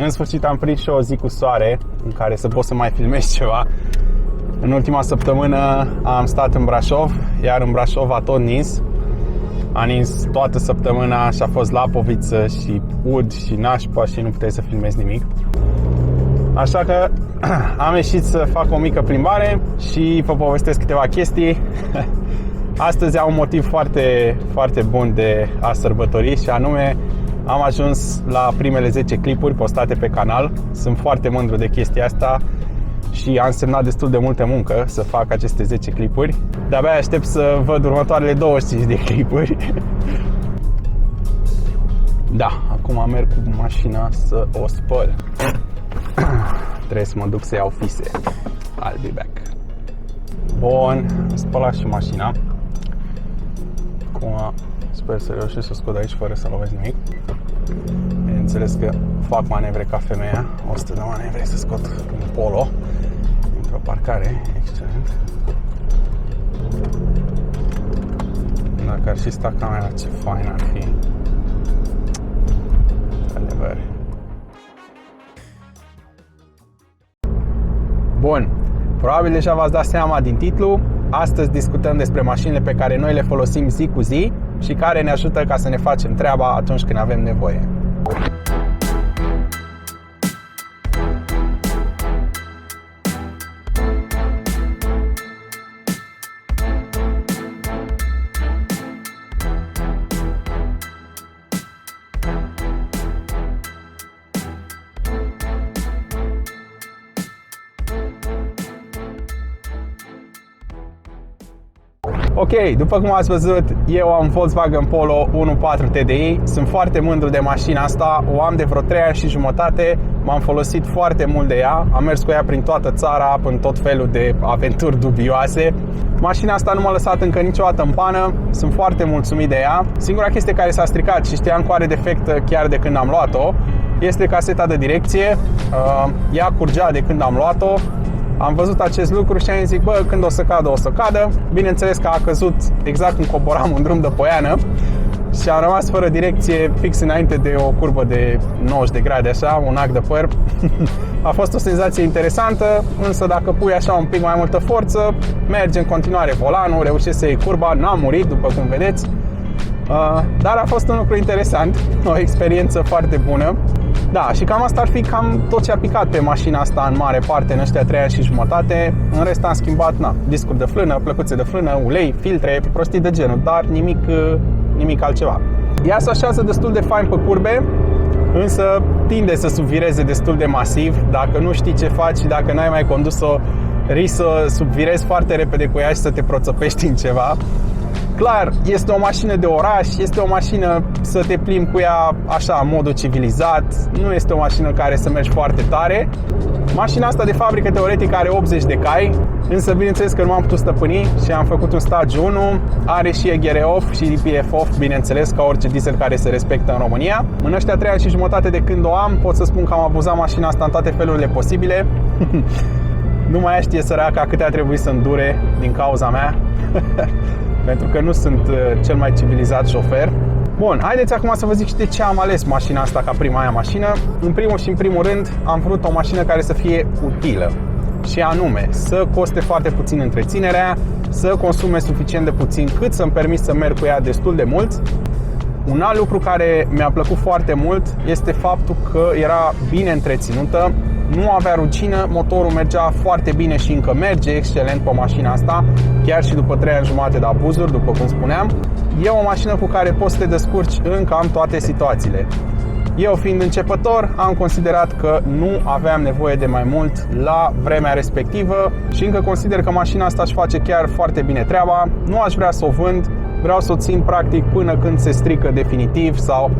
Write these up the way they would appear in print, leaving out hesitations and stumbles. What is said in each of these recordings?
În sfârșit am prins și o zi cu soare în care să pot să mai filmez ceva. În ultima săptămână am stat în Brașov, iar în Brașov a tot nins. A nins toată săptămâna și a fost lapoviță și ud și nașpa și nu puteai să filmezi nimic. Așa că am ieșit să fac o mică plimbare și vă povestesc câteva chestii. Astăzi am un motiv foarte, foarte bun de a sărbători și anume am ajuns la primele 10 clipuri postate pe canal. Sunt foarte mândru de chestia asta și a însemnat destul de multă muncă să fac aceste 10 clipuri. De-abia aștept să văd următoarele 25 de clipuri. Da, acum merg cu mașina să o spăl. Trebuie să mă duc să iau fise. I'll be back. Bun, am spălat și mașina. Acum sper să reușesc să scot aici fără să lovesc nimic. Bineînțeles că fac manevre ca femeia. 100 de manevre să scot un Polo într-o parcare. Excelent. Dacă ar și sta camera, ce fain ar fi. Adevăr. Bun, probabil deja v-ați dat seama din titlu. Astăzi discutăm despre mașinile pe care noi le folosim zi cu zi și care ne ajută ca să ne facem treaba atunci când avem nevoie. Ok, după cum ați văzut, eu am Volkswagen Polo 1.4 TDI. Sunt foarte mândru de mașina asta. O am de vreo 3 ani și jumătate. M-am folosit foarte mult de ea. Am mers cu ea prin toată țara, în tot felul de aventuri dubioase. Mașina asta nu m-a lăsat încă niciodată în pană. Sunt foarte mulțumit de ea. Singura chestie care s-a stricat și știam că are defect chiar de când am luat-o este caseta de direcție. Ea curgea de când am luat-o. Am văzut acest lucru și am zis, bă, când o să cadă, o să cadă. Bineînțeles că a căzut exact când coboram un drum de poiană și am rămas fără direcție fix înainte de o curbă de 90 de grade, așa, un ac de păr. A fost o senzație interesantă, însă dacă pui așa un pic mai multă forță, merge în continuare volanul, reușești să iei curba, n-am murit, după cum vedeți. Dar a fost un lucru interesant, o experiență foarte bună. Da, și cam asta ar fi cam tot ce a picat pe mașina asta în mare parte în ăștia 3 ani și jumătate. În rest am schimbat discuri de frână, plăcuțe de frână, ulei, filtre, prostii de genul, dar nimic altceva. Ea se așează destul de fain pe curbe, însă tinde să subvireze destul de masiv. Dacă nu știi ce faci și dacă n-ai mai condus-o, risci să subvirezi foarte repede cu ea și să te proțăpești în ceva. Clar, este o mașină de oraș, este o mașină să te plimbi cu ea așa, în modul civilizat. Nu este o mașină care să mergi foarte tare. Mașina asta de fabrică teoretic are 80 de cai, însă bineînțeles că nu m-am putut stăpâni și am făcut un stagiu 1. Are și EGR off și DPF off, bineînțeles, ca orice diesel care se respectă în România. În ăștia 3 ani și jumătate de când o am, pot să spun că am abuzat mașina asta în toate felurile posibile. Nu mai știe săraca câte a trebuit să îndure din cauza mea. Pentru că nu sunt cel mai civilizat șofer. Bun, haideți acum să vă zic și de ce am ales mașina asta ca prima mea mașină. În primul rând, am vrut o mașină care să fie utilă. Și anume, să coste foarte puțin întreținerea, să consume suficient de puțin cât să-mi permit să merg cu ea destul de mult. Un alt lucru care mi-a plăcut foarte mult este faptul că era bine întreținută, nu avea rugină, motorul mergea foarte bine și încă merge excelent pe mașina asta, chiar și după 3 ani jumate de abuzuri, după cum spuneam. E o mașină cu care poți să te descurci în cam toate situațiile. Eu, fiind începător, am considerat că nu aveam nevoie de mai mult la vremea respectivă și încă consider că mașina asta își face chiar foarte bine treaba. Nu aș vrea să o vând, vreau să o țin practic până când se strică definitiv sau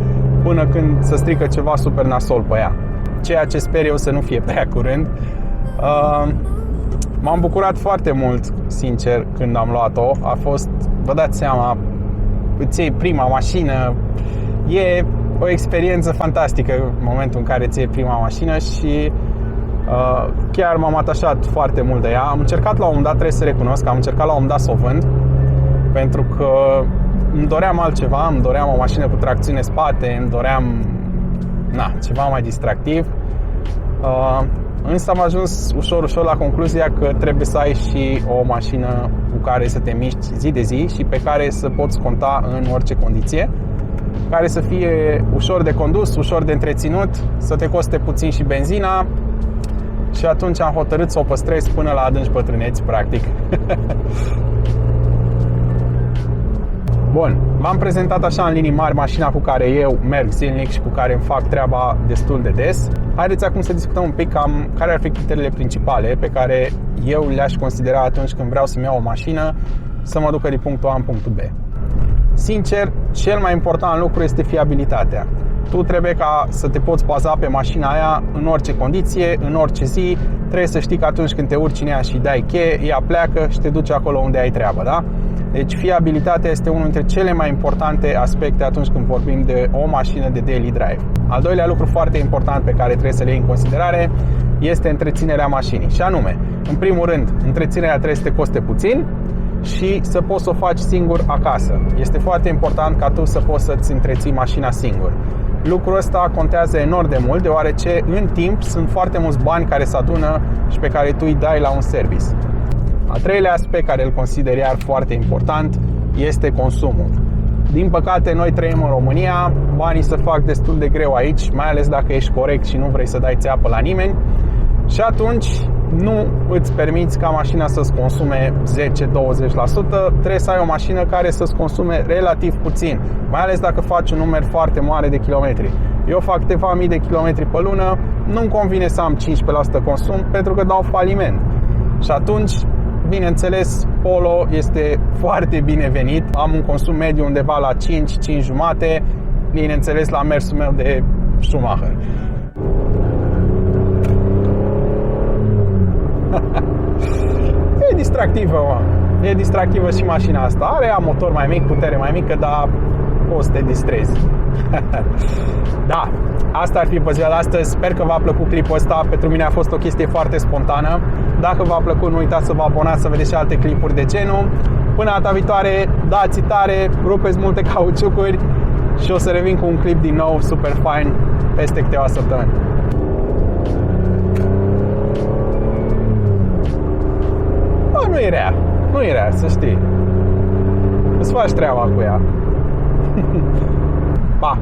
până când se strică ceva super nasol pe ea. Ceea ce sper eu să nu fie prea curând. M-am bucurat foarte mult, sincer, când am luat-o. A fost, vă dați seama, îți iei prima mașină, e o experiență fantastică în momentul în care îți iei prima mașină și chiar m-am atașat foarte mult de ea. Am încercat la un moment dat, trebuie să recunosc, am încercat la un moment dat să o vând, pentru că îmi doream altceva, îmi doream o mașină cu tracțiune spate, îmi doream ceva mai distractiv. Însă am ajuns ușor la concluzia că trebuie să ai și o mașină cu care să te miști zi de zi și pe care să poți conta în orice condiție, care să fie ușor de condus, ușor de întreținut, să te coste puțin și benzina. Și atunci am hotărât să o păstrez până la adânci bătrâneți, practic. Bun, v-am prezentat așa în linii mari mașina cu care eu merg zilnic și cu care îmi fac treaba destul de des. Haideți acum să discutăm un pic cam care ar fi criteriile principale pe care eu le-aș considera atunci când vreau să-mi iau o mașină să mă ducă din punctul A în punctul B. Sincer, cel mai important lucru este fiabilitatea. Tu trebuie ca să te poți baza pe mașina aia în orice condiție, în orice zi. Trebuie să știi că atunci când te urci în ea și dai cheie, ea pleacă și te duce acolo unde ai treabă, da? Deci fiabilitatea este unul dintre cele mai importante aspecte atunci când vorbim de o mașină de daily drive. Al doilea lucru foarte important pe care trebuie să le iei în considerare este întreținerea mașinii. Și anume, în primul rând, întreținerea trebuie să te coste puțin și să poți să o faci singur acasă. Este foarte important ca tu să poți să-ți întreții mașina singur. Lucrul ăsta contează enorm de mult, deoarece în timp sunt foarte mulți bani care se adună și pe care tu îi dai la un service. Al treilea aspect care îl consider iar foarte important este consumul. Din păcate, noi trăim în România, banii se fac destul de greu aici, mai ales dacă ești corect și nu vrei să dai țeapă la nimeni. Și atunci nu îți permiți ca mașina să-ți consume 10-20%, trebuie să ai o mașină care să-ți consume relativ puțin, mai ales dacă faci un număr foarte mare de kilometri. Eu fac câteva mii de kilometri pe lună, nu-mi convine să am 15% consum pentru că dau faliment. Și atunci, bineînțeles, Polo este foarte binevenit. Am un consum mediu undeva la 5-5,5, bineînțeles la mersul meu de Schumacher. E distractivă, mă. E distractivă și mașina asta. Are motor mai mic, putere mai mică, dar poți să te distrezi. Da, asta ar fi pe ziua de astăzi. Sper că v-a plăcut clipul ăsta. Pentru mine a fost o chestie foarte spontană. Dacă v-a plăcut, nu uitați să vă abonați să vedeți și alte clipuri de genul. Până data viitoare, dați tare, rupeți multe cauciucuri și o să revin cu un clip din nou super fain peste câteva săptămâni. Nu e rea, nu e rea, să știi. Îți faci treaba cu ea. Pa!